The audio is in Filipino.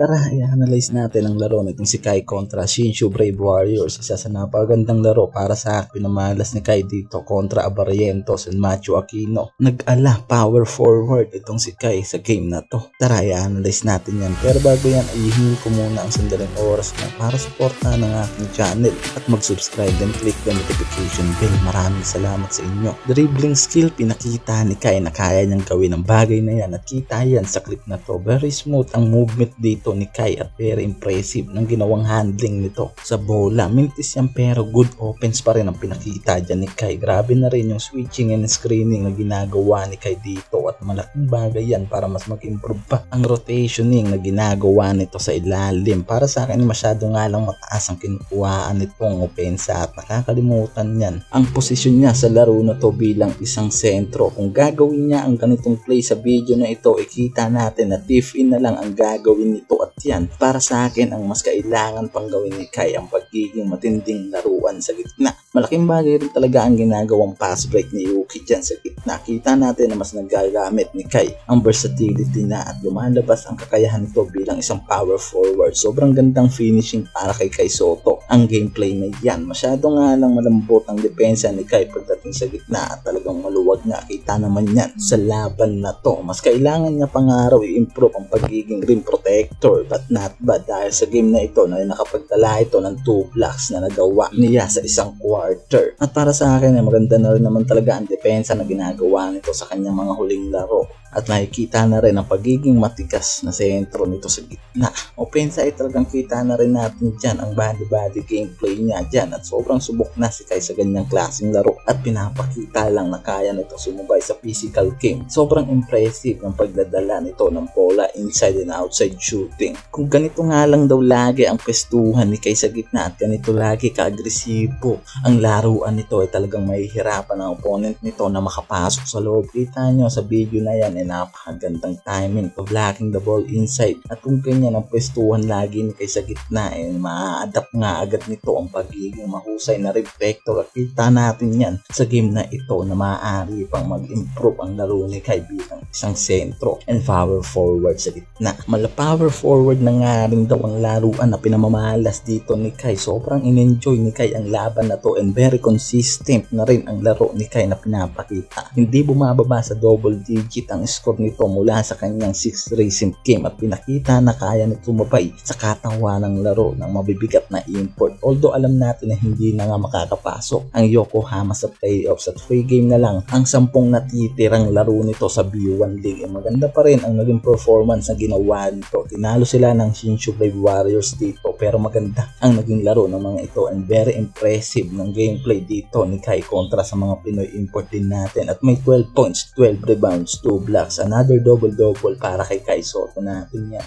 Tara, i-analyze natin ang laro nitong si Kai kontra Shinshu Brave Warriors. Isa sa napakagandang laro para sa akin. Pinamalas ni Kai dito kontra Abarrientos and Macho Aquino. Nag-ala power forward itong si Kai sa game na to. Tara, i-analyze natin yan. Pero bago yan, ihingi ko muna ang sandaling oras na para suportahan ang aking channel at mag-subscribe and click the notification bell. Maraming salamat sa inyo. Dribbling skill, pinakita ni Kai na kaya niyang gawin ang bagay na yan at kita yan sa clip na to. Very smooth ang movement dito ni Kai at very impressive ng ginawang handling nito sa bola. Mintis yan pero good offense pa rin ang pinakita dyan ni Kai. Grabe na rin yung switching and screening na ginagawa ni Kai dito at malaking bagay yan para mas mag-improve pa ang rotationing na ginagawa nito sa ilalim. Para sa akin masyado nga lang mataas ang kinukuhaan nitong opensa at nakakalimutan yan ang posisyon niya sa laro na to bilang isang sentro. Kung gagawin niya ang ganitong play sa video na ito, ikita natin na deep in na lang ang gagawin nito at yan para sa akin ang mas kailangan pang gawin ni Kai ang pagiging matinding laruan sa gitna. Malaking bagay rin talaga ang ginagawang pass break ni Yuki dyan sa gitna. Kita natin na mas nagagamit ni Kai ang versatility na at lumalabas ang kakayahan nito bilang isang power forward. Sobrang gandang finishing para kay Kai Sotto ang gameplay na yan. Masyado nga lang malambot ang depensa ni Kai pagdating sa gitna at talagang maluwag nga. Kita naman yan sa laban na to. Mas kailangan niya pangaraw i-improve ang pagiging rim protector but not bad dahil sa game na ito na nakapagtala ito ng 2 blocks na nagawa niya sa isang quarter. At para sa akin ay maganda na rin naman talaga ang depensa na ginagawa nito sa kanyang mga huling laro. At nakikita na rin ang pagiging matigas na sentro nito sa gitna. Opensa ay talagang kita na rin natin dyan ang body-body gameplay niya dyan. At sobrang subok na si Kai sa ganyang klaseng laro. At pinapakita lang na kaya nito sumubay sa physical game. Sobrang impressive ang pagdadala nito ng bola inside and outside shooting. Kung ganito nga lang daw lagi ang pwestuhan ni Kai sa gitna at ganito lagi ka-agresibo ang laruan nito ay talagang mahihirapan ang opponent nito na makapasok sa loob. Kita nyo sa video na yan napakagandang timing to blocking the ball inside at kung ganyan ang pwestuhan lagi ni Kai sa gitna ma-adapt nga agad nito ang pagiging mahusay na reflector at kita natin yan sa game na ito na maaari pang mag-improve ang laro ni Kai bilang isang sentro and power forward sa gitna. Power forward na nga rin daw ang laruan na pinamamalas dito ni Kai. Sobrang in-enjoy ni Kai ang laban na to and very consistent na rin ang laro ni Kai na pinapakita. Hindi bumababa sa double digit ang score nito mula sa kanyang 6 recent game at pinakita na kaya nito mabay sa katawan ng laro ng mabibigat na import. Although alam natin na hindi na nga makakapasok ang Yokohama sa playoffs at free game na lang ang 10 natitirang laro nito sa B1 League. Maganda pa rin ang naging performance na ginawa nito. Tinalo sila ng Shinshu Brave Warriors dito pero maganda ang naging laro ng mga ito and very impressive ng gameplay dito ni Kai kontra sa mga Pinoy import din natin at may 12 points, 12 rebounds, 2 blocks. Another double-double para kay Kai Sotto natin yan.